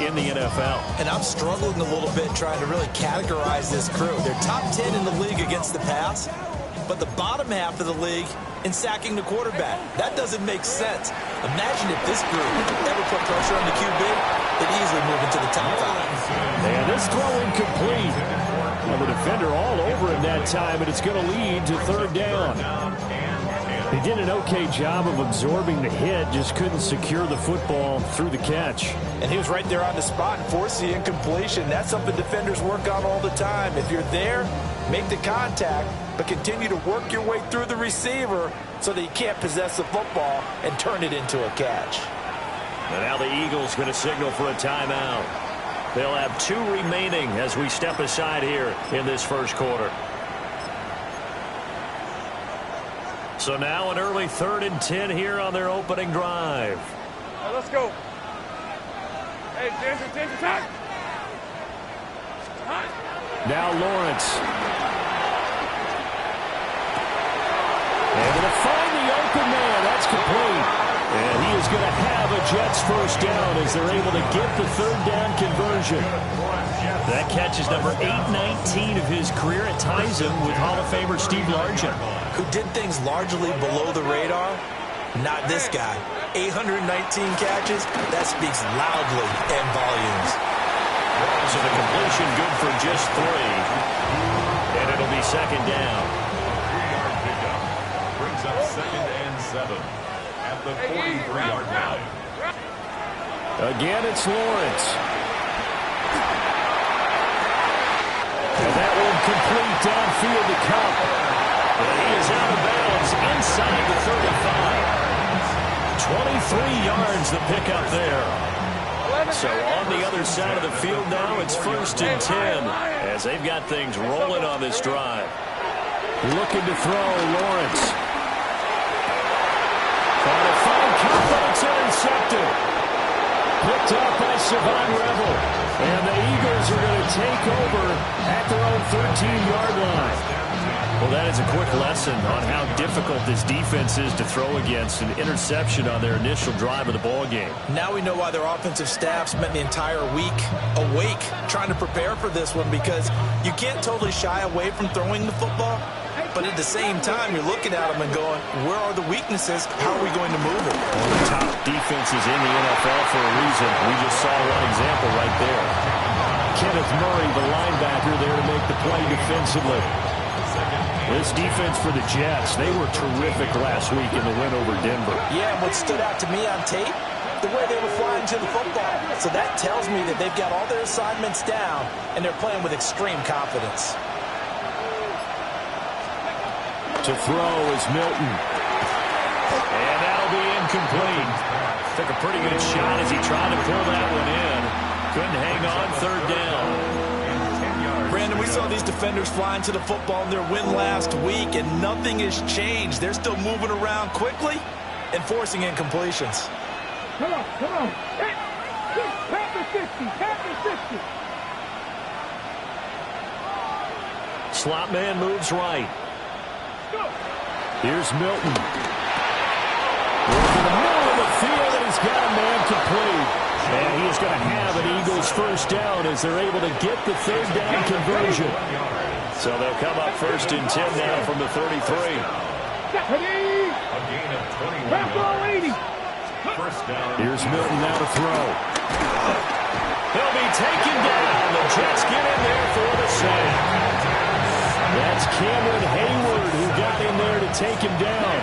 in the NFL. And I'm struggling a little bit trying to really categorize this crew. They're top 10 in the league against the pass, but the bottom half of the league in sacking the quarterback. That doesn't make sense. Imagine if this group ever put pressure on the QB, they'd easily move into the top 5. And this throw incomplete. Well, the defender all over him that time, and it's going to lead to third down. He did an okay job of absorbing the hit, just couldn't secure the football through the catch. And he was right there on the spot and forced the incompletion. That's something defenders work on all the time. If you're there, make the contact, but continue to work your way through the receiver so that you can't possess the football and turn it into a catch. And now the Eagles going to signal for a timeout. They'll have 2 remaining as we step aside here in this first quarter. So now an early 3rd and 10 here on their opening drive. All right, let's go. Hey, attention, time. Now Lawrence. Able to find the open man. That's complete. And he is going to have a Jets first down as they're able to get the 3rd down conversion. That catch is number 819 of his career. It ties him with Hall of Famer Steve Largent, who did things largely below the radar. Not this guy. 819 catches, that speaks loudly in volumes. So the completion good for just 3. And it'll be 2nd down. 3-yard pickup. Brings up 2nd and 7 at the 43-yard line. Again, it's Lawrence. And that one complete downfield to Kupp. And he is out of bounds inside the 35. 23 yards the pickup there. So on the other side of the field now, it's 1st and 10 as they've got things rolling on this drive. Looking to throw, Lawrence. Trying to find Kupp, but it's intercepted. Picked up by Savon Revel. And the Eagles are going to take over at their own 13-yard line. Well, that is a quick lesson on how difficult this defense is to throw against. An interception on their initial drive of the ball game. Now we know why their offensive staff spent the entire week awake trying to prepare for this one, because you can't totally shy away from throwing the football, but at the same time you're looking at them and going, where are the weaknesses? How are we going to move it? One of the top defenses in the NFL for a reason. We just saw one example right there. Kenneth Murray, the linebacker, there to make the play defensively. This defense for the Jets, they were terrific last week in the win over Denver. Yeah, and what stood out to me on tape, the way they were flying to the football. So that tells me that they've got all their assignments down, and they're playing with extreme confidence. To throw is Milton. And that'll be incomplete. Took a pretty good shot as he tried to pull that one in. Couldn't hang on, 3rd down. Brandon, we saw these defenders flying to the football in their win last week, and nothing has changed. They're still moving around quickly and forcing incompletions. Come on. Hey, tap the 50. Slot man moves right. Here's Milton. Goes in the middle of the field, and he's got a man complete. And he is going to have an Eagles first down as they're able to get the 3rd down conversion. So they'll come up 1st and 10 now from the 33. A gain of 21 yards. First down. Here's Milton now to throw. He'll be taken down. The Jets get in there for the sack. That's Cameron Hayward who got in there to take him down.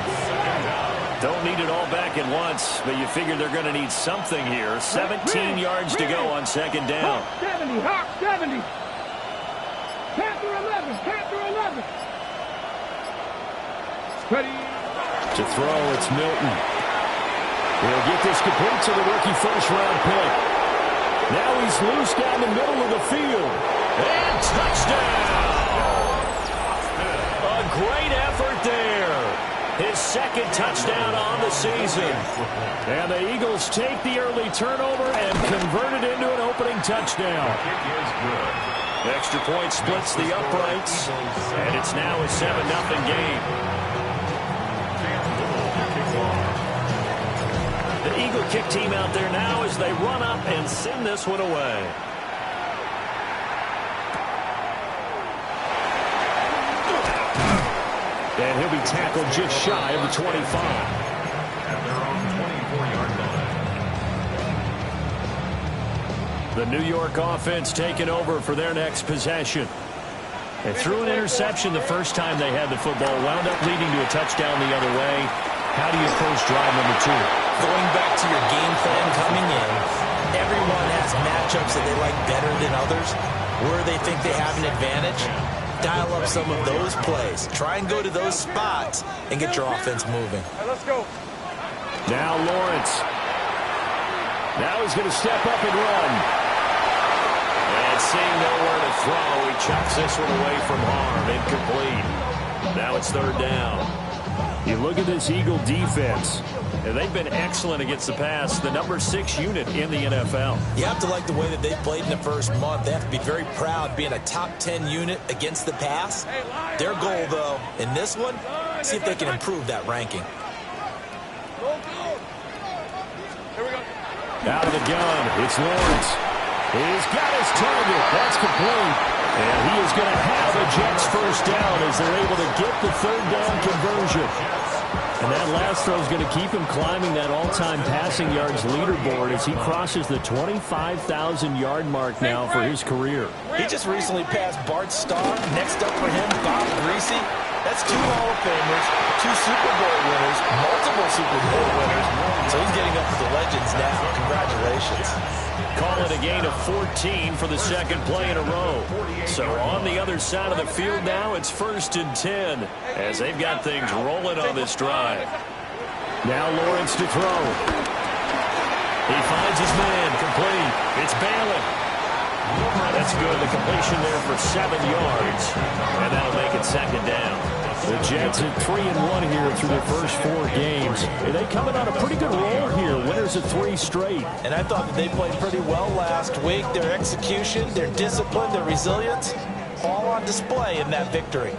Don't need it all back at once, but you figure they're going to need something here. 17 yards to go on 2nd down. 70, Hawk 70. Panther 11. Ready. To throw, it's Milton. He'll get this complete to the rookie first-round pick. Now he's loose down the middle of the field. And touchdown! A great effort there. His 2nd touchdown on the season. And the Eagles take the early turnover and convert it into an opening touchdown. Extra point splits the uprights, and it's now a 7-0 game. The Eagle kick team out there now as they run up and send this one away. And he'll be tackled just shy of the 25. At their own 24-yard line. The New York offense taking over for their next possession. They threw an interception the first time they had the football, wound up leading to a touchdown the other way. How do you approach drive number 2? Going back to your game plan coming in, everyone has matchups that they like better than others, where they think they have an advantage. Dial up some of those plays. Try and go to those spots and get your offense moving. Hey, let's go. Now Lawrence. Now he's going to step up and run. And seeing nowhere to throw, he chucks this one away from harm. Incomplete. Now it's third down. You look at this Eagle defense, and they've been excellent against the pass, the number 6 unit in the NFL. You have to like the way that they've played in the first month. They have to be very proud being a top 10 unit against the pass. Their goal, though, in this one, see if they can improve that ranking. Out of the gun, it's Lawrence. He's got his target. That's complete. And he is going to have a Jets first down as they're able to get the third down conversion. And that last throw is going to keep him climbing that all-time passing yards leaderboard as he crosses the 25,000-yard mark now for his career. He just recently passed Bart Starr. Next up for him, Bob Greasy. That's 2 Hall of Famers, 2 Super Bowl winners, multiple Super Bowl winners. So he's getting up with the legends now. Congratulations. Call it a gain of 14 for the second play in a row. So on the other side of the field now, it's 1st and 10 as they've got things rolling on this drive. Now Lawrence to throw. He finds his man, complete. It's Balin. That's good. The completion there for 7 yards. And that'll make it second down. The Jets at 3-1 here through their first 4 games. And they coming on a pretty good roll here. Winners of 3 straight. And I thought that they played pretty well last week. Their execution, their discipline, their resilience, all on display in that victory.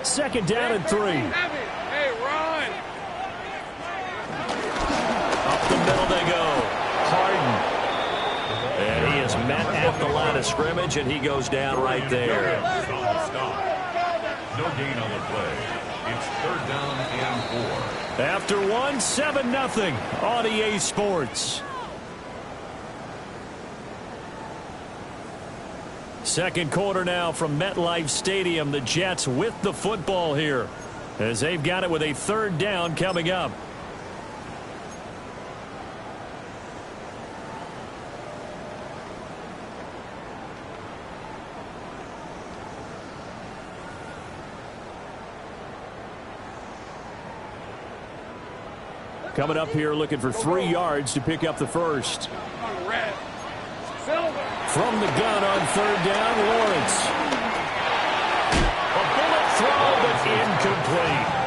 Second down and 3. Hey, run. Up the middle they go. Harden. And he is met at the line of scrimmage, and he goes down right there. Solid stop. No gain on the play. It's third down and 4. After 1, 7-0 on EA Sports. Second quarter now from MetLife Stadium. The Jets with the football here as they've got it with a third down coming up. Coming up here looking for 3 yards to pick up the first. From the gun on third down, Lawrence. A bullet throw, but incomplete.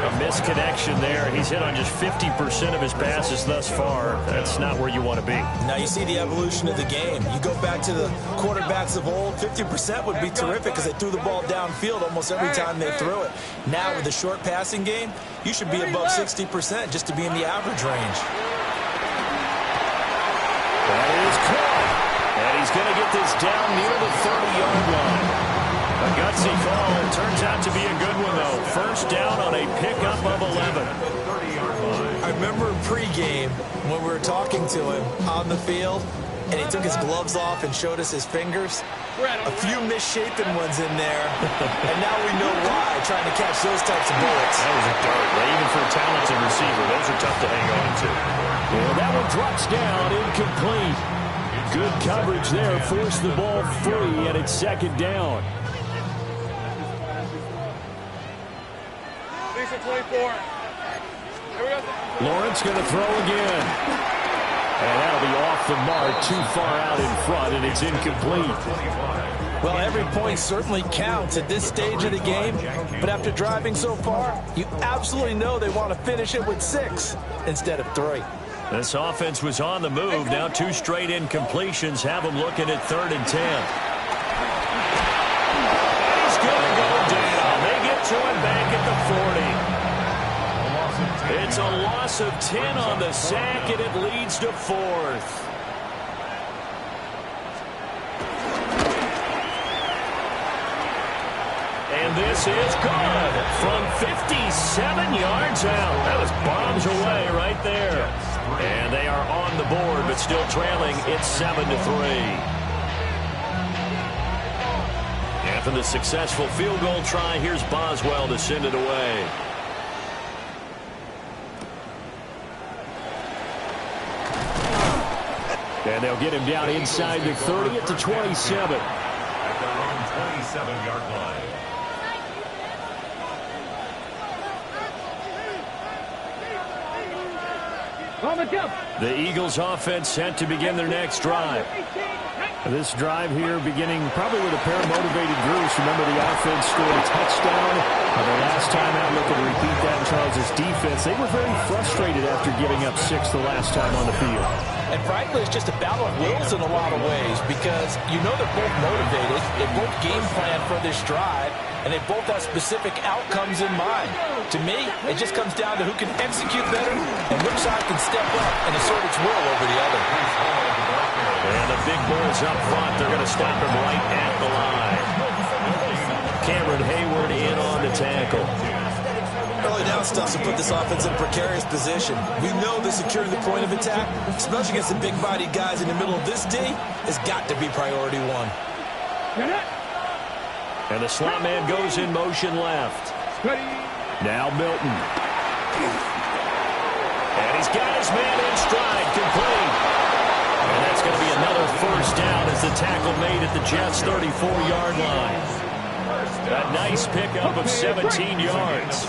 A misconnection there. He's hit on just 50% of his passes thus far. That's not where you want to be. Now you see the evolution of the game. You go back to the quarterbacks of old, 50% would be terrific because they threw the ball downfield almost every time they threw it. Now with the short passing game, you should be above 60% just to be in the average range. That is caught. And he's going to get this down near the 30-yard line. A gutsy call. It turns out to be a good one, though. First down on a pickup of 11. I remember pregame when we were talking to him on the field, and he took his gloves off and showed us his fingers. A few misshapen ones in there, and now we know why, trying to catch those types of bullets. That was a dart. Even for a talented receiver, those are tough to hang on to. And that one drops down, incomplete. Good coverage there, forced the ball free, and it's second down. 24. Lawrence going to throw again. And that'll be off the mark, too far out in front, and it's incomplete. Well, every point certainly counts at this stage of the game, but after driving so far, you absolutely know they want to finish it with 6 instead of 3. This offense was on the move. Now 2 straight incompletions have them looking at 3rd and 10. He's going to go down. They get to him back at the 40. It's a loss of 10 on the sack, and it leads to 4th. And this is good from 57 yards out. That was bombs away right there. And they are on the board, but still trailing. It's 7-3. After the successful field goal try, here's Boswell to send it away. And they'll get him down inside the 30 at the 27. At their own 27-yard line. The Eagles offense set to begin their next drive. This drive here beginning probably with a pair of motivated Bruce. Remember, the offense scored a touchdown. The last time out, look at repeat that in Charles' defense. They were very frustrated after giving up 6 the last time on the field. And frankly, it's just a battle of wills in a lot of ways because you know they're both motivated. They both game plan for this drive, and they both have specific outcomes in mind. To me, it just comes down to who can execute better and which side can step up and assert its will over the other. And the big boys up front, they're going to stop him right at the line. Cameron Hayward in on the tackle. Early down stuff to put this offense in a precarious position. We know that securing the point of attack, especially against the big-bodied guys in the middle of this D, has got to be priority one. And the slot man goes in motion left. Now Milton. And he's got his man in stride, complete. And that's going to be another first down as the tackle made at the Jets' 34-yard line. A nice pickup of 17 yards.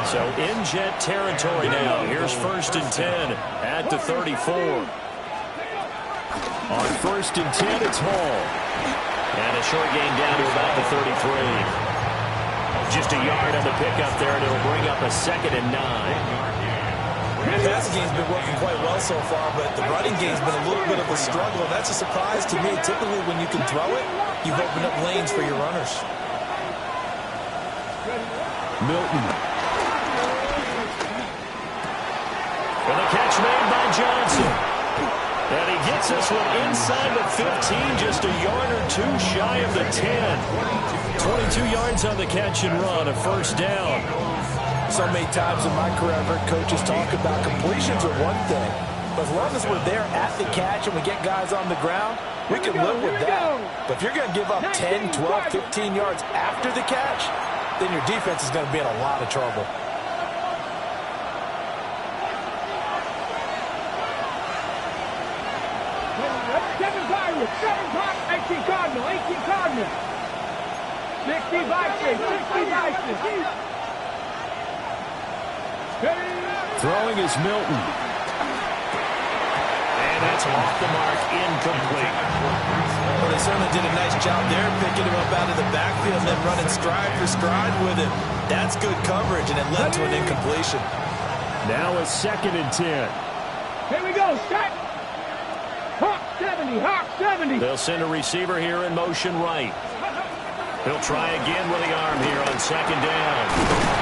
So in Jet territory now. Here's 1st and 10 at the 34. On 1st and 10, it's Hall. And a short gain down to about the 33. Just a yard on the pickup there, and it'll bring up a 2nd and 9. The passing game's been working quite well so far, but the running game's been a little bit of a struggle. That's a surprise to me. Typically, when you can throw it, you've opened up lanes for your runners. Milton. And the catch made by Johnson. And he gets this one inside the 15, just a yard or two shy of the 10. 22 yards on the catch and run, a first down. So many times in my career, I've heard coaches talk about completions are one thing. But as long as we're there at the catch and we get guys on the ground, we can live with that. But if you're going to give up 10, 12, 15 yards after the catch, then your defense is going to be in a lot of trouble. Throwing is Milton. And that's off the mark, incomplete. Well, they certainly did a nice job there, picking him up out of the backfield and then running stride for stride with him. That's good coverage, and it led to an incompletion. Now a 2nd and 10. Here we go, Scott. Hawk 70, Hawk 70. They'll send a receiver here in motion right. He'll try again with the arm here on 2nd down.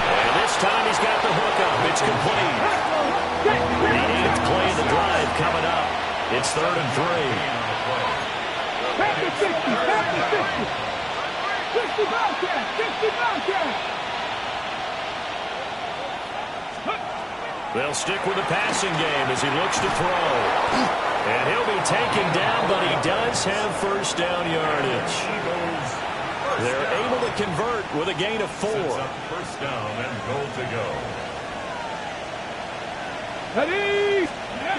And this time he's got the hook up. It's complete. The 8th play of the drive coming up. It's 3rd and 3. Back to 60, back to 60. 60 Bobcats, 60 Bobcats. They'll stick with the passing game as he looks to throw. And he'll be taken down, but he does have first down yardage. They're able to convert with a gain of 4. First down and goal to go. Ready?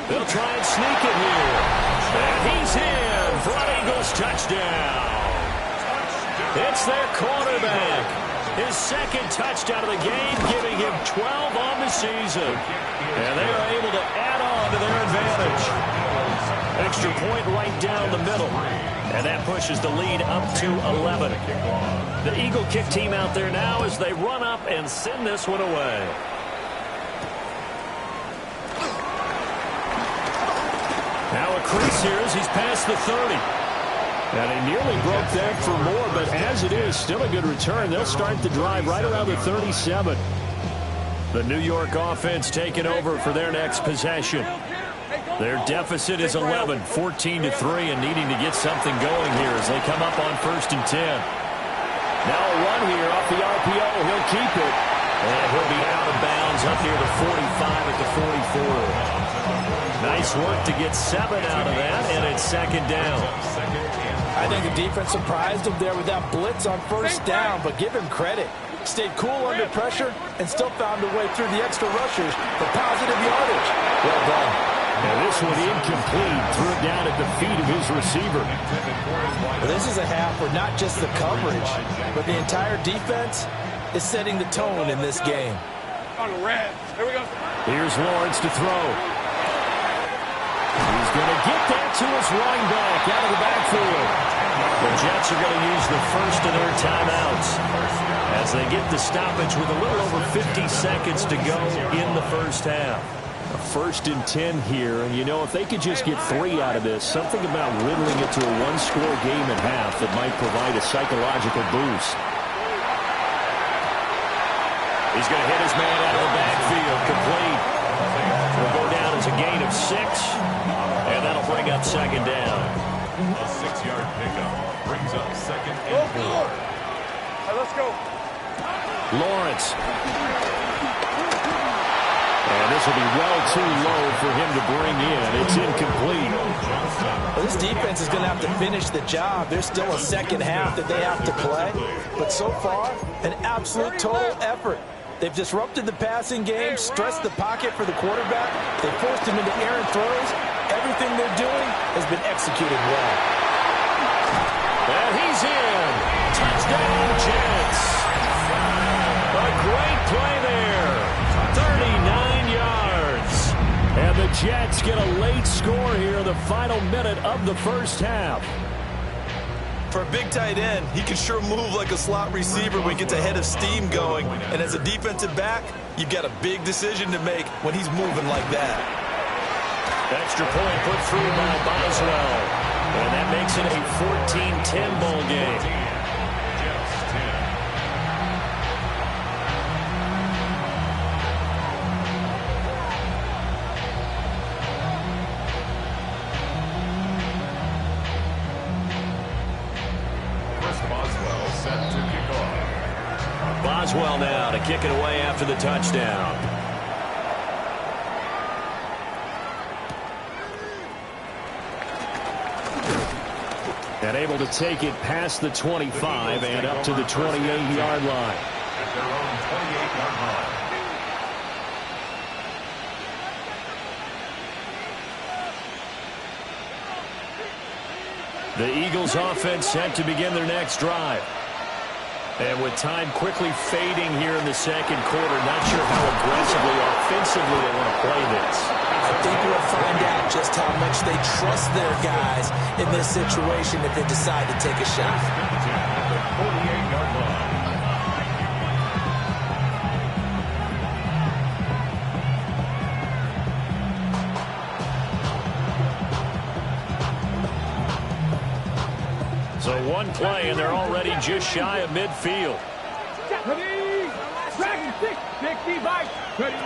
They'll try and sneak it here. And he's in for an Eagles touchdown. It's their quarterback. His 2nd touchdown of the game, giving him 12 on the season. And they are able to add on to their advantage. Extra point right down the middle. And that pushes the lead up to 11. The Eagle kick team out there now as they run up and send this one away. Now a crease here as he's past the 30. And he nearly broke that for more, but as it is, still a good return. They'll start the drive right around the 37. The New York offense taking over for their next possession. Their deficit is 11, 14-3, and needing to get something going here as they come up on 1st and 10. Now a run here off the RPO. He'll keep it. And he'll be out of bounds up near the 45 at the 44. Nice work to get 7 out of that, and it's 2nd down. I think the defense surprised him there with that blitz on 1st down, but give him credit. Stayed cool under pressure and still found a way through the extra rushers for positive yardage. Well done. And this one incomplete. Threw it down at the feet of his receiver. Well, this is a half where not just the coverage, but the entire defense is setting the tone in this game. On the red. Here we go. Here's Lawrence to throw. He's going to get that to his running back out of the backfield. The Jets are going to use the first of their timeouts as they get the stoppage with a little over 50 seconds to go in the first half. A 1st and 10 here, and you know, if they could just get 3 out of this, something about whittling it to a one-score game at half that might provide a psychological boost. He's going to hit his man out of the backfield, complete. Will go down as a gain of 6, and that'll bring up 2nd down. A 6-yard pickup brings up 2nd and 4. All right, let's go. Lawrence. And this will be well too low for him to bring in. It's incomplete. Well, this defense is going to have to finish the job. There's still a 2nd half that they have to play. But so far, an absolute total effort. They've disrupted the passing game, stressed the pocket for the quarterback. They forced him into errant throws. Everything they're doing has been executed well. And he's in. Touchdown, Jets. A great play there. 39 yards. And the Jets get a late score here, the final minute of the first half. For a big tight end, he can sure move like a slot receiver when he gets a head of steam going. And as a defensive back, you've got a big decision to make when he's moving like that. Extra point put through by Boswell. And that makes it a 14-10 ball game. Boswell now to kick it away after the touchdown. And able to take it past the 25 and up to the 28-yard line. At their own 28-yard line. The Eagles offense set to begin their next drive. And with time quickly fading here in the 2nd quarter, not sure how aggressively, offensively they want to play this. I think we'll find out just how much they trust their guys in this situation if they decide to take a shot. 48-yard line. So one play, and they're already just shy of midfield. Ready? Dragon 60 by. Ready?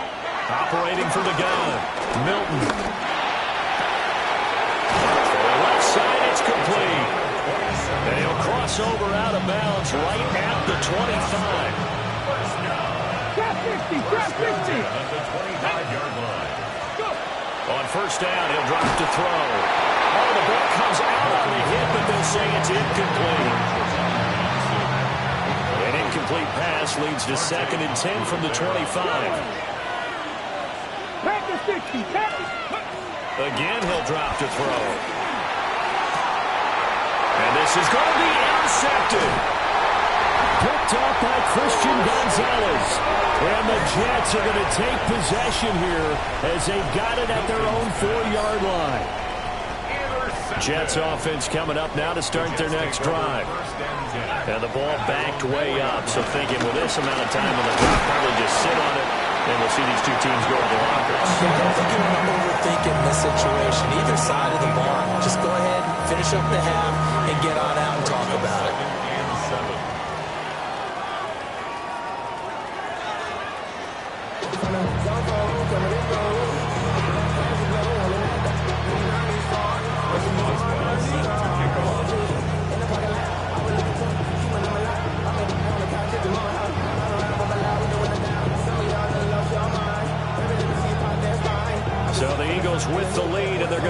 Operating from the gun, Milton. For the left side, it's complete. And he'll cross over out of bounds right at the 25. Drop 50, drop 50. At the 25-yard line. Go. On 1st down, he'll drop to throw. Oh, the ball comes out on the hit, but they'll say it's incomplete. An incomplete pass leads to 2nd and 10 from the 25. Back to 60, back to... Again, he'll drop to throw. And this is going to be intercepted. Picked up by Christian Gonzalez. And the Jets are going to take possession here as they've got it at their own 4-yard line. Jets offense coming up now to start their next drive. And the ball backed way up. So thinking with this amount of time on the clock, probably just sit on it. And we'll see these two teams go to the lockers. I don't think you want to overthink in this situation. Either side of the ball, just go ahead, finish up the half, and get on out and talk about it.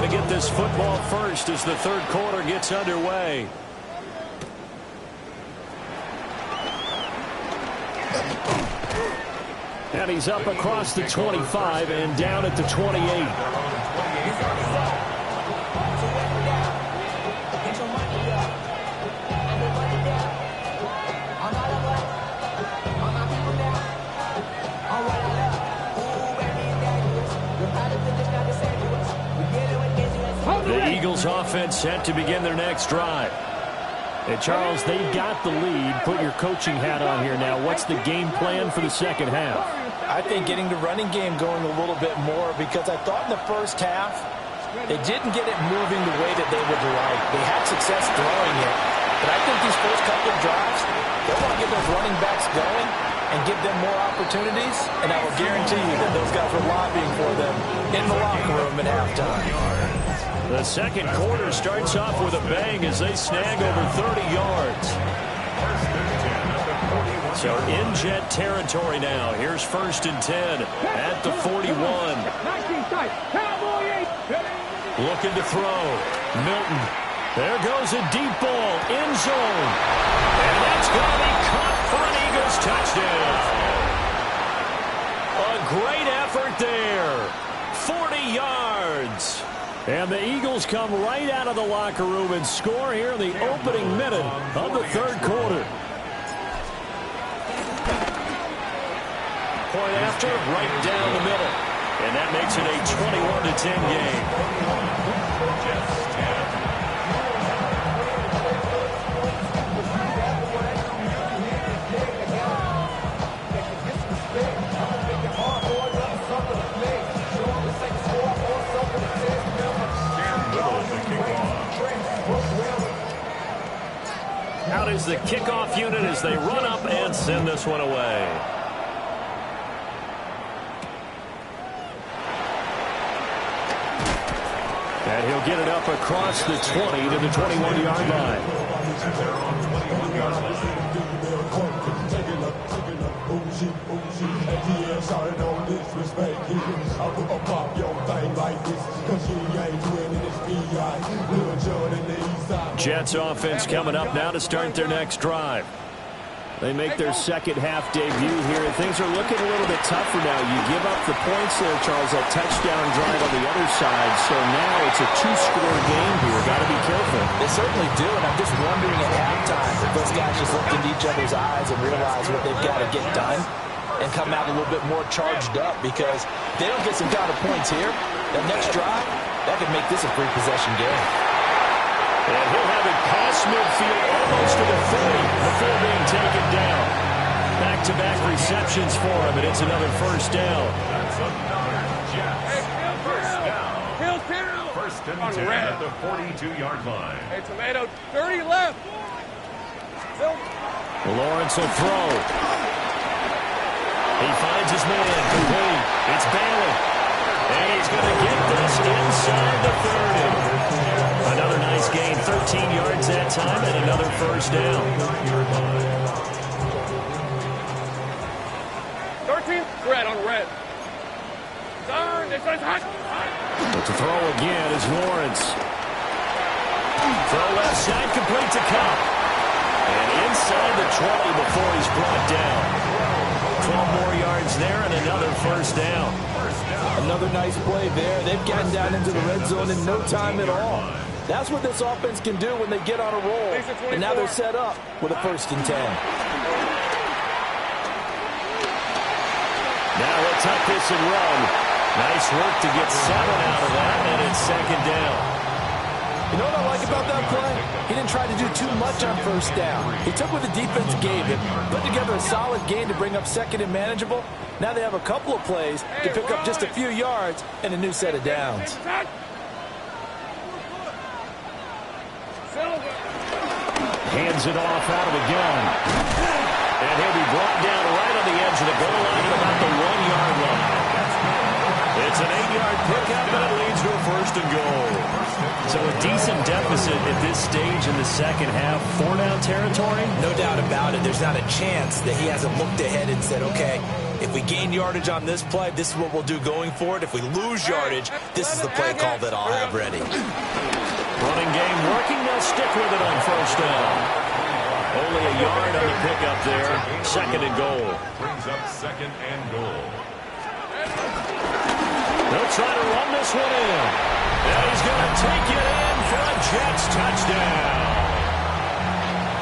going to get this football first as the third quarter gets underway. And he's up across the 25 and down at the 28. The Eagles offense set to begin their next drive. And Charles, they've got the lead. Put your coaching hat on here now. What's the game plan for the second half? I think getting the running game going a little bit more, because I thought in the first half they didn't get it moving the way that they would like. They had success throwing it, but I think these first couple of drives, they want to get those running backs going and give them more opportunities, and I will guarantee you that those guys were lobbying for them in the locker room at halftime. The second quarter starts off with a bang as they snag over 30 yards. So in Jet territory now. Here's 1st and 10 at the 41. Looking to throw. Milton. There goes a deep ball. End zone. And that's going to be caught for an Eagles touchdown. A great effort there. 40 yards. And the Eagles come right out of the locker room and score here in the opening minute of the third quarter. Point after, right down the middle. And that makes it a 21-10 game. Jets 10. Out is the kickoff unit as they run up and send this one away. And he'll get it up across the 20 to the 21-yard line. Jets offense coming up now to start their next drive. They make their second half debut here, and things are looking a little bit tougher now. You give up the points there, Charles, that touchdown drive on the other side. So now it's a two-score game here. Got to be careful. They certainly do, and I'm just wondering at halftime if those guys just look into each other's eyes and realize what they've got to get done and come out a little bit more charged up, because if they don't get some kind of points here, that next drive, that could make this a free possession game. And he'll have it past midfield, almost to the 40, before being taken down. Back-to-back receptions for him, and it's another first down. That's another Jets. First down. First and 10 at the 42-yard line. Hey, Tomato, 30 left. Lawrence will throw. He finds his man. Complete. It's Bailey. And he's going to get this inside the 30. Another nice gain, 13 yards that time, and another first down. 13, red on red. Turn, this one's hot. But to throw again is Lawrence. Throw left side, complete to Cup. And inside the 20 before he's brought down. 12 more yards there and another first down. Another nice play there. They've gotten down into the red zone in no time at all. That's what this offense can do when they get on a roll. And now they're set up with a 1st and 10. Now he'll tuck this and run. Nice work to get 7 out of that, and it's second down. You know what I like about that play? He didn't try to do too much on first down. He took what the defense gave him, put together a solid game to bring up second and manageable. Now they have a couple of plays to pick up just a few yards and a new set of downs. Hands it off out of the gun. And he'll be brought down right on the edge of the goal line at about the 1-yard line. It's an 8-yard pickup, and it leads to a 1st and goal. So a decent deficit at this stage in the second half. 4-down territory? No doubt about it. There's not a chance that he hasn't looked ahead and said, okay, if we gain yardage on this play, this is what we'll do going forward. If we lose yardage, this is the play call that I'll have ready. Running game working. They'll stick with it on 1st down. Only a yard on the pickup there. 2nd and goal. Brings up 2nd and goal. They'll try to run this one in. And he's going to take it in for a Jets touchdown.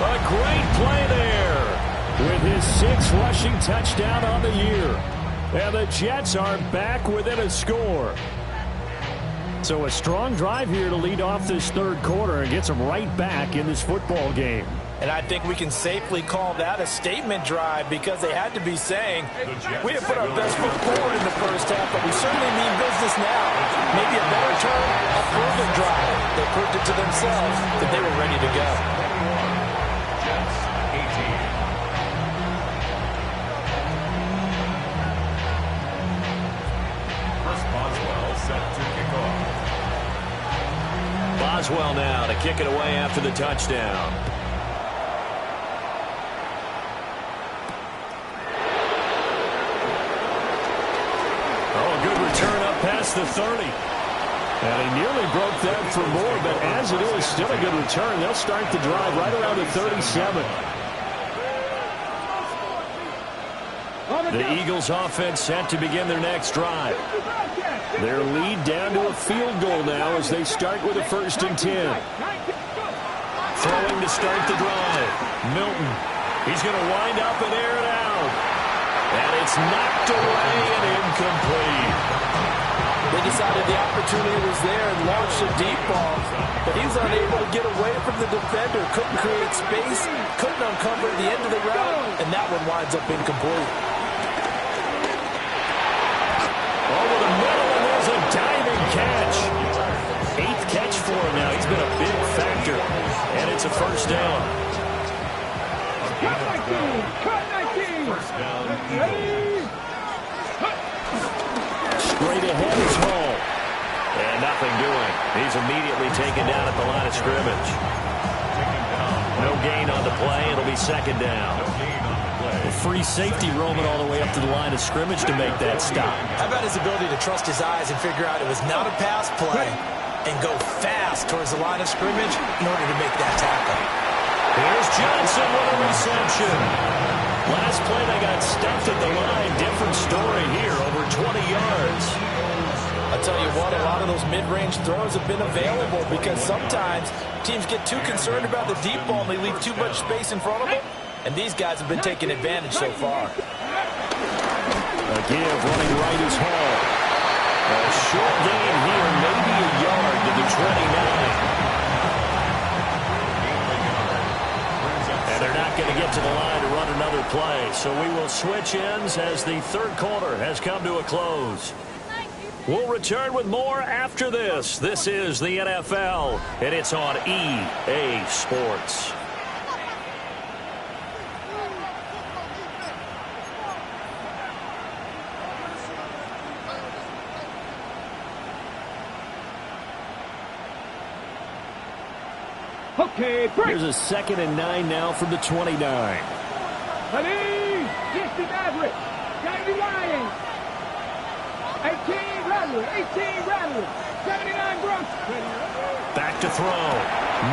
A great play there with his 6th rushing touchdown on the year. And the Jets are back within a score. So a strong drive here to lead off this 3rd quarter and gets them right back in this football game. And I think we can safely call that a statement drive because they had to be saying, we have put our best foot forward in the first half, but we certainly mean business now. Maybe a better term, a further drive. They proved it to themselves that they were ready to go. Jets 18. Chris Boswell set to kick off. Boswell now to kick it away after the touchdown. Past the 30. And he nearly broke that for more, but as it is, still a good return. They'll start the drive right around the 37. The Eagles offense set to begin their next drive. Their lead down to a field goal now as they start with a 1st and 10. Throwing to start the drive. Milton. He's going to wind up and air it out. And it's knocked away and incomplete. They decided the opportunity was there and launched a deep ball, but he was unable to get away from the defender, couldn't create space, couldn't uncover the end of the route, and that one winds up incomplete. Over the middle, and there's a diving catch. 8th catch for him now. He's been a big factor, and it's a 1st down. Cut 19! 1st down, Eagles. Straight ahead is Hall. And nothing doing. He's immediately taken down at the line of scrimmage. No gain on the play. It'll be 2nd down. A free safety roaming all the way up to the line of scrimmage to make that stop. How about his ability to trust his eyes and figure out it was not a pass play and go fast towards the line of scrimmage in order to make that tackle. Here's Johnson with a reception. Last play they got stuffed at the line. Different story here, over 20 yards. I'll tell you what, a lot of those mid-range throws have been available because sometimes teams get too concerned about the deep ball and they leave too much space in front of them. And these guys have been taking advantage so far. A give running right is Hall. A short gain here, maybe a yard to the 29. They're not going to get to the line to run another play, so we will switch ends as the 3rd quarter has come to a close. We'll return with more after this. This is the NFL, and it's on EA Sports. Okay, break. Here's a 2nd and 9 now from the 29. Ready? 60 Maverick. Gotta be lying. 18 Rattler. 18 Rattler. 79 Brooks. Back to throw.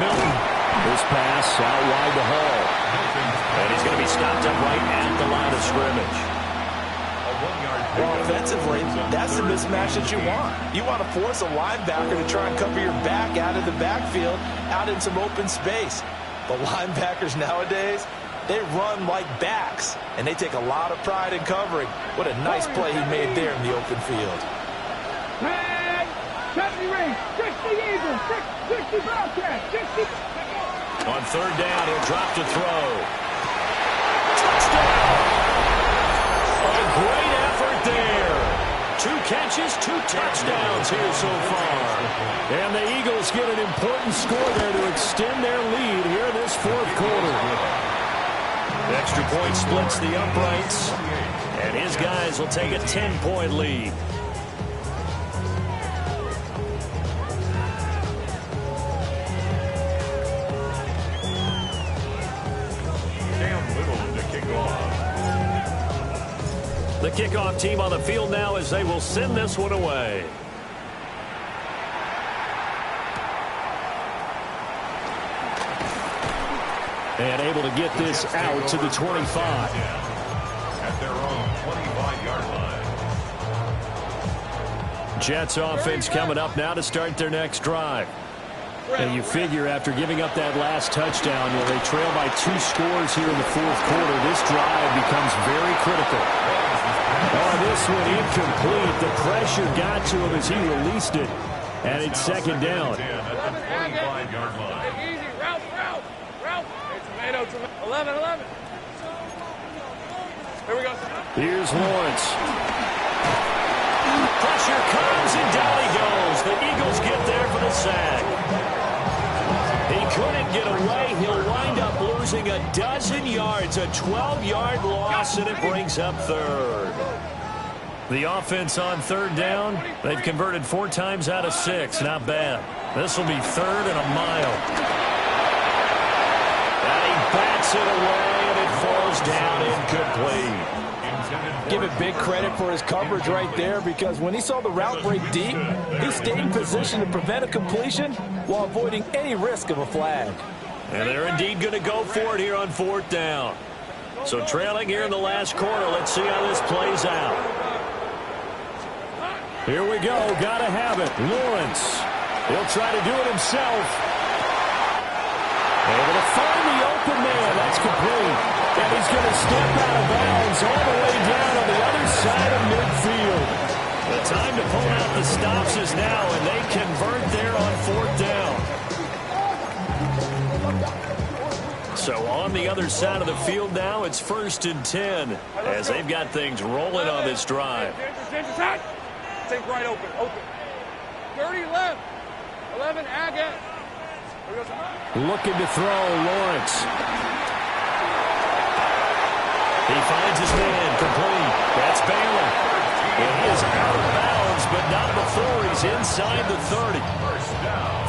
Milton. This pass out wide to Hall. And he's going to be stopped up right at the line of scrimmage. Well, offensively, that's the mismatch that you want. You want to force a linebacker to try and cover your back out of the backfield, out in some open space. The linebackers nowadays, they run like backs, and they take a lot of pride in covering. What a nice play he made there in the open field. 70 rings, 60 Eagles, 60 Bobcats, 60. On 3rd down, he'll drop to throw. Touchdown! A great effort there. 2 catches, 2 touchdowns here so far. And the Eagles get an important score there to extend their lead here in this 4th quarter. Extra point splits the uprights, and his guys will take a 10-point lead. The kickoff team on the field now as they will send this one away. And able to get this out to the 25. At their own 25-yard line. Jets offense coming up now to start their next drive. And you figure after giving up that last touchdown, where they trail by 2 scores here in the fourth quarter, this drive becomes very critical. Oh, this one incomplete. The pressure got to him as he released it. And it's second down. At the 25-yard line. Easy. Route. Hey, tomato. 11. Here we go. Here's Lawrence. Pressure comes and down he goes. The Eagles get there for the sack. He couldn't get away. He'll wind up losing a dozen yards. A 12-yard loss, and it brings up third. The offense on third down, they've converted 4 times out of 6. Not bad. This will be third and a mile. And he bats it away, and it falls down incomplete. Give it big credit for his coverage right there, because when he saw the route break deep, he stayed in position to prevent a completion while avoiding any risk of a flag. And they're indeed going to go for it here on fourth down. So trailing here in the last quarter. Let's see how this plays out. Here we go. Got to have it. Lawrence. He'll try to do it himself. Able to find the open man. That's complete. And he's going to step out of bounds all the way down on the other side of midfield. The time to pull out the stops is now, and they convert there on fourth down. So on the other side of the field now, it's 1st and 10 as they've got things rolling on this drive. Take right open. 30 left. 11 again. Looking to throw, Lawrence. He finds his man, complete. That's Baylor. And he is out of bounds, but not before he's inside the 30.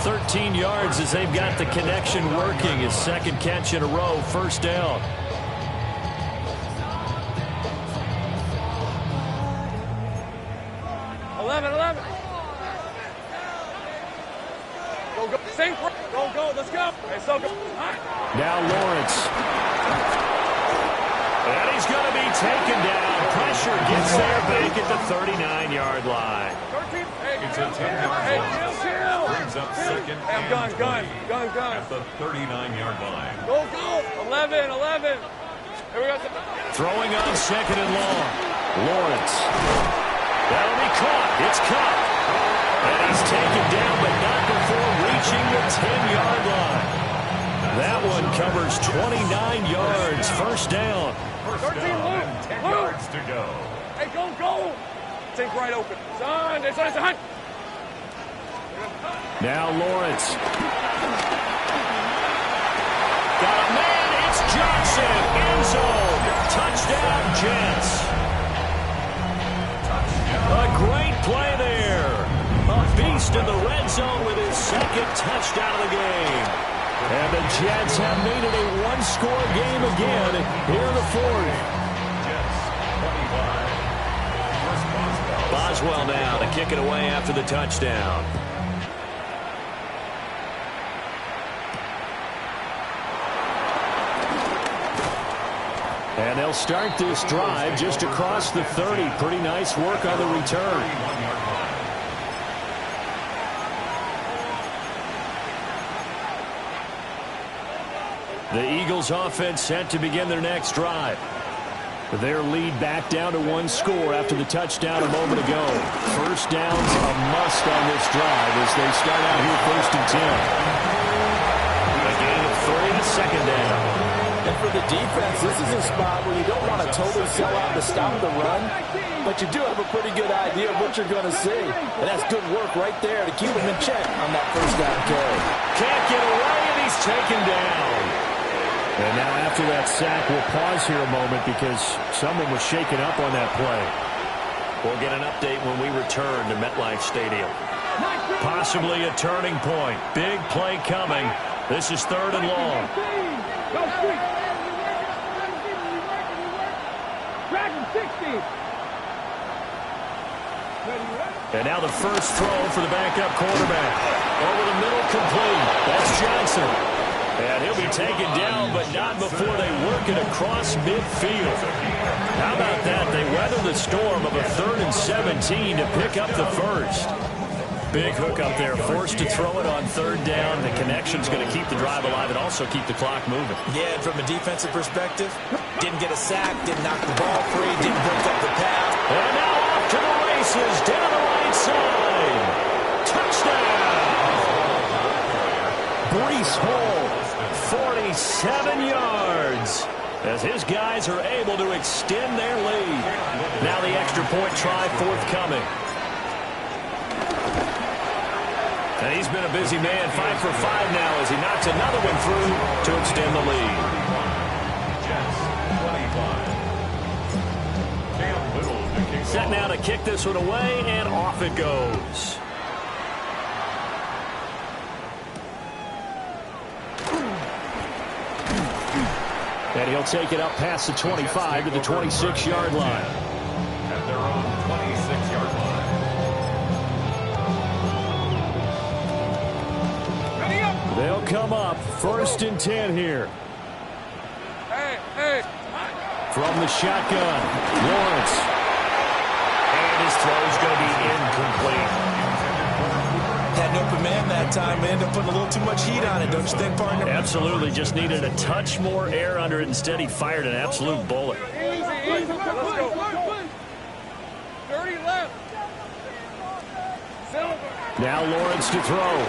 13 yards as they've got the connection working. His second catch in a row, first down. Go. Let's go. Hey, so go. Now Lawrence. And he's going to be taken down. Pressure gets there back at the 39-yard line. It's a 10-yard loss. Brings up second and 20 at the 39-yard line. Go. 11. Here we go. Throwing on second and long. Lawrence. That'll be caught. It's caught. And he's taken down, but not before reaching the 10-yard line. That one covers 29 yards. First down. First down and 10 yards to go. Hey, go. Take right open. Son, it's a hunt. Now Lawrence. Got a man. It's Johnson. End zone. Touchdown, Jets. A great play there. A beast in the red zone with his second touchdown of the game. And the Jets have made it a one-score game again here in the fourth. Jets 25. Boswell now to kick it away after the touchdown. And they'll start this drive just across the 30. Pretty nice work on the return. The Eagles offense set to begin their next drive. Their lead back down to 1 score after the touchdown a moment ago. First down's a must on this drive as they start out here 1st and 10. A gain of 3, second down. And for the defense, this is a spot where you don't want to totally sell out to stop the run, but you do have a pretty good idea of what you're going to see. And that's good work right there to keep him in check on that first down carry. Can't get away, and he's taken down. And now after that sack, we'll pause here a moment because someone was shaken up on that play. We'll get an update when we return to MetLife Stadium. Possibly a turning point. Big play coming. This is 3rd and long. Dragon 60. And now the first throw for the backup quarterback. Over the middle, complete. That's Johnson. And he'll be taken down, but not before they work it across midfield. How about that? They weather the storm of a 3rd and 17 to pick up the first. Big hook up there, forced to throw it on 3rd down. The connection's going to keep the drive alive and also keep the clock moving. Yeah, and from a defensive perspective, didn't get a sack, didn't knock the ball free, didn't break up the pass. And now off to the races, down the right side. Touchdown! Breece Hall, 47 yards. As his guys are able to extend their lead. Now the extra point try forthcoming. And he's been a busy man, 5 for 5 now as he knocks another one through to extend the lead. Set now to kick this one away, and off it goes. And he'll take it up past the 25 to the 26-yard line. At their own 26-yard line. They'll come up 1st and 10 here. Hey. From the shotgun, Lawrence. And his throw's going to be incomplete. Had an open man that time. They ended up putting a little too much heat on it, don't you think, partner? Absolutely. Just needed a touch more air under it. Instead, he fired an absolute bullet. Easy. Let's go. 30 left. Now Lawrence to throw.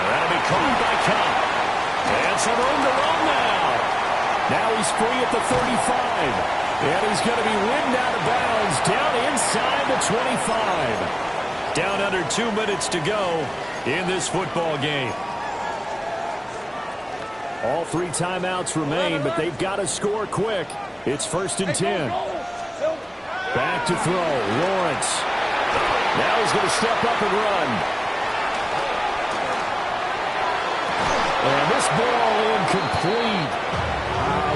That'll be caught by Cobb. And some room to run now. Now he's free at the 35. And he's going to be ridden out of bounds down inside the 25. Down under 2 minutes to go in this football game. All 3 timeouts remain, but they've got to score quick. It's 1st and 10. Back to throw. Lawrence. Now he's going to step up and run. And this ball incomplete.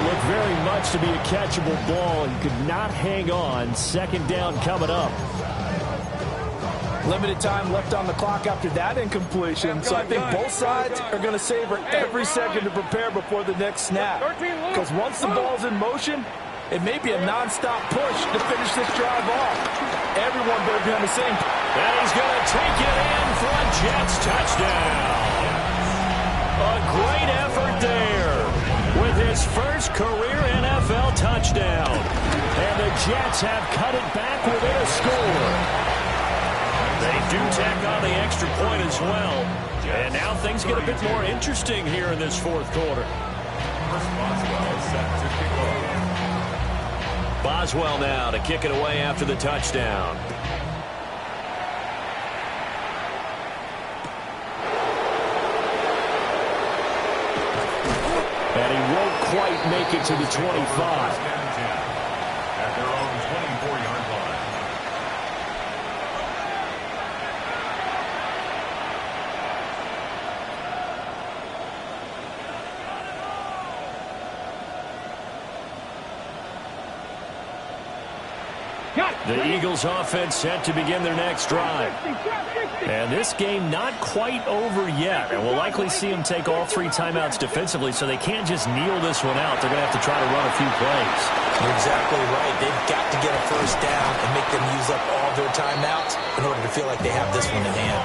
Looked very much to be a catchable ball and could not hang on. 2nd down coming up. Limited time left on the clock after that incompletion, so I think both sides are going to savor every second to prepare before the next snap. Because once the ball's in motion, it may be a non-stop push to finish this drive off. Everyone better be on the same. And he's going to take it in for a Jets touchdown. A great effort there with his first career NFL touchdown. And the Jets have cut it back within a score. They do tack on the extra point as well. And now things get a bit more interesting here in this 4th quarter. Boswell now to kick it away after the touchdown. And he won't quite make it to the 25. At their own 24-yard line. The Eagles offense set to begin their next drive. And this game not quite over yet. And we'll likely see them take all 3 timeouts defensively, so they can't just kneel this one out. They're going to have to try to run a few plays. You're exactly right. They've got to get a first down and make them use up all their timeouts in order to feel like they have this one in hand.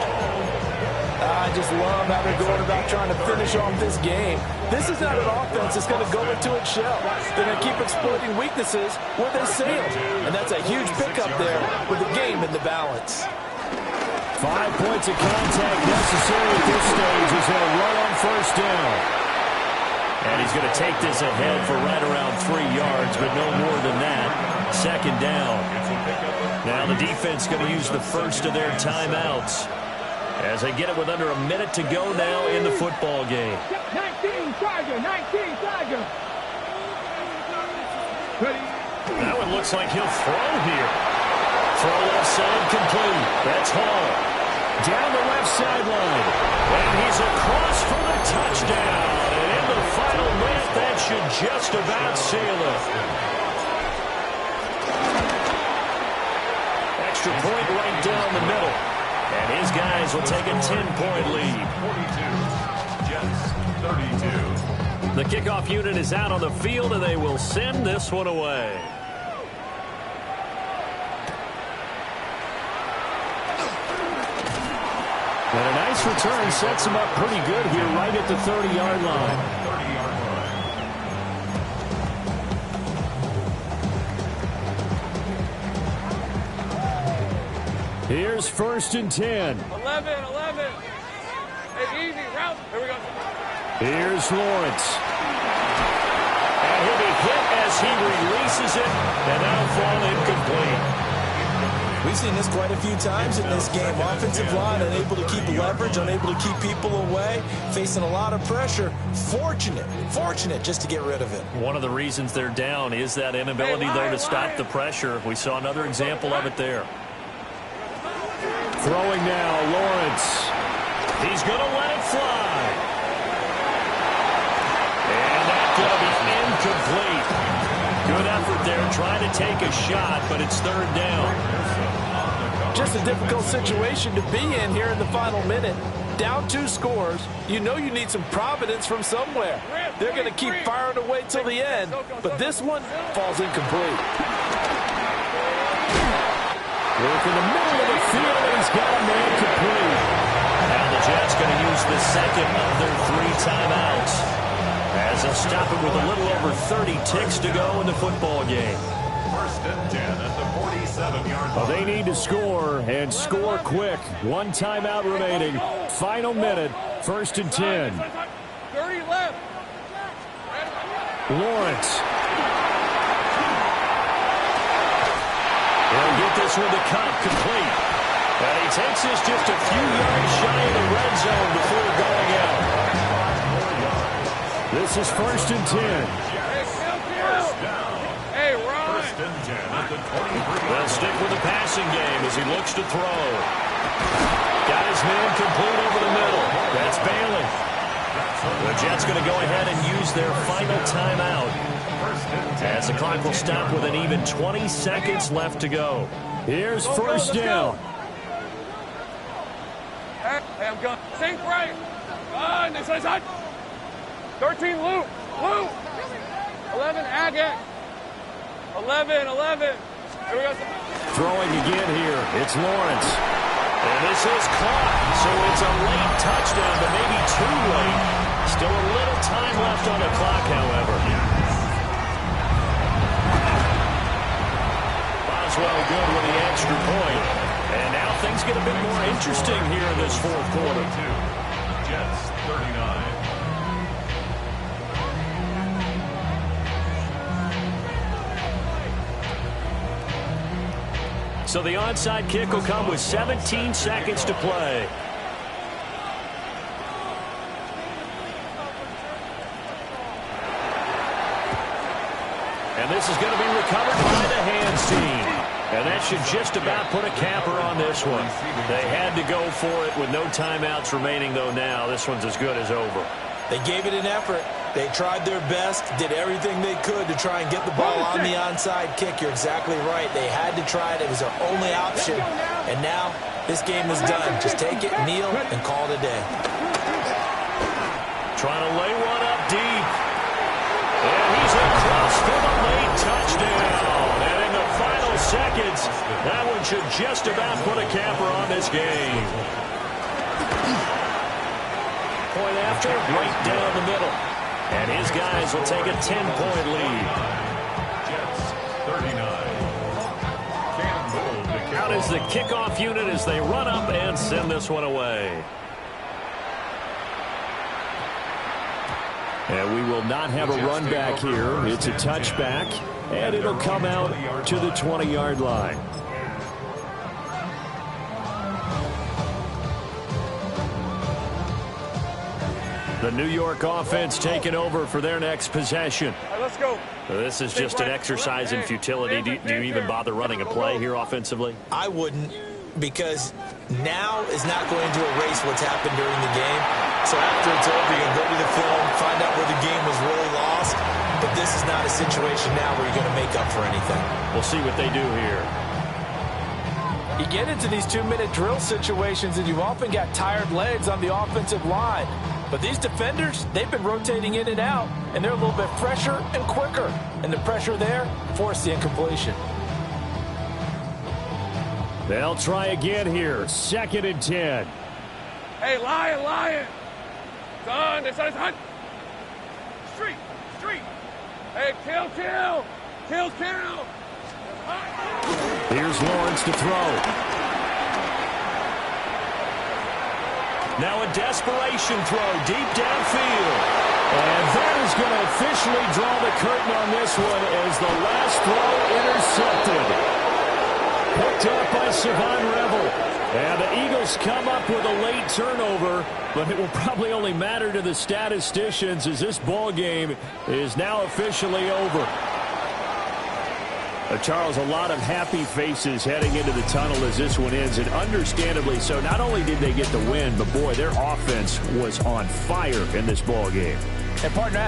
I just love how they're going about trying to finish off this game. This is not an offense that's going to go into its shell. They're going to keep exploiting weaknesses where they sailed. And that's a huge pickup there with the game in the balance. 5 points of contact necessary at this stage as they'll run on 1st down. And he's going to take this ahead for right around 3 yards, but no more than that. 2nd down. Now the defense going to use the first of their timeouts as they get it with under a minute to go now in the football game. 19 Tiger. That one looks like he'll throw here. Throw left side complete. That's Hall. Down the left sideline. And he's across for the touchdown. And in the final minute, that should just about seal it. extra point right down the middle. And his guys will take a 10-point lead. 42, Jets 32. The kickoff unit is out on the field, and they will send this one away. And a nice return sets him up pretty good here right at the 30-yard line. 30-yard line. Here's 1st and 10. 11. Hey, easy, route. Here we go. Here's Lawrence. And he'll be hit as he releases it, and that'll fall incomplete. We've seen this quite a few times in this game. Offensive line unable to keep leverage, unable to keep people away, facing a lot of pressure. Fortunate just to get rid of it. One of the reasons they're down is that inability, though, to stop the pressure. We saw another example of it there. Throwing now, Lawrence. He's going to let it fly. And that's going to be incomplete. Good effort there, trying to take a shot, but it's 3rd down. Just a difficult situation to be in here in the final minute. Down 2 scores. You know you need some providence from somewhere. They're going to keep firing away till the end, but this one falls incomplete. Work in the middle of the field, and he's got a man complete. Now the Jets going to use the second of their 3 timeouts, as they'll stop it with a little over 30 ticks to go in the football game. 1st and 10 at the 47-yard line. They need to score, and score quick. 1 timeout remaining. Final minute, 1st and 10. 30 left. Lawrence. He'll get this one to cut complete. And he takes this just a few yards shy of the red zone before going out. This is 1st and 10. Hey, Ron. 1st and 10 at the 23. They'll stick with the passing game as he looks to throw. Got his man complete over the middle. That's Bailey. The Jets going to go ahead and use their final timeout, as the clock will stop with an even 20 seconds left to go. Here's 1st down. Hey, I'm going. Sink right. On this side. 13, Lou. 11, Agate. 11. Here we go. Throwing again here. It's Lawrence. And this is caught. So it's a late touchdown, but maybe too late. Still a little time left on the clock, however. Boswell good with the extra point. And now things get a bit more interesting here in this 4th quarter. Jets 39. So the onside kick will come with 17 seconds to play. And this is going to be recovered by the hands team. And that should just about put a capper on this one. They had to go for it with no timeouts remaining, though. Now this one's as good as over. They gave it an effort. They tried their best, did everything they could to try and get the ball on the onside kick. You're exactly right. They had to try it. It was their only option. And now this game is done. Just take it, kneel, and call it a day. Trying to lay one up deep. And he's across for the late touchdown. And in the final seconds, that one should just about put a capper on this game. Point after, right down the middle. And his guys will take a 10-point lead. Jets 39. Out is the kickoff unit as they run up and send this one away. And we will not have a run back here. It's a touchback, and it'll come out to the 20-yard line. The New York offense taking over for their next possession. All right, let's go. This is just an exercise in futility. Do you even bother running a play here offensively? I wouldn't, because now is not going to erase what's happened during the game. So after it's over, you can go to the film, find out where the game was really lost. But this is not a situation now where you're going to make up for anything. We'll see what they do here. You get into these 2-minute drill situations, and you've often got tired legs on the offensive line. But these defenders, they've been rotating in and out, and they're a little bit fresher and quicker. And the pressure there forced the incompletion. They'll try again here. 2nd and 10. Hey, Lion. Son, this is hot. Street. Hey, kill. Here's Lawrence to throw. Now a desperation throw deep downfield. And that is going to officially draw the curtain on this one as the last throw intercepted. Picked up by Savon Revel. And the Eagles come up with a late turnover, but it will probably only matter to the statisticians as this ball game is now officially over. Charles, a lot of happy faces heading into the tunnel as this one ends, and understandably so. Not only did they get the win, but boy, their offense was on fire in this ball game. And partner,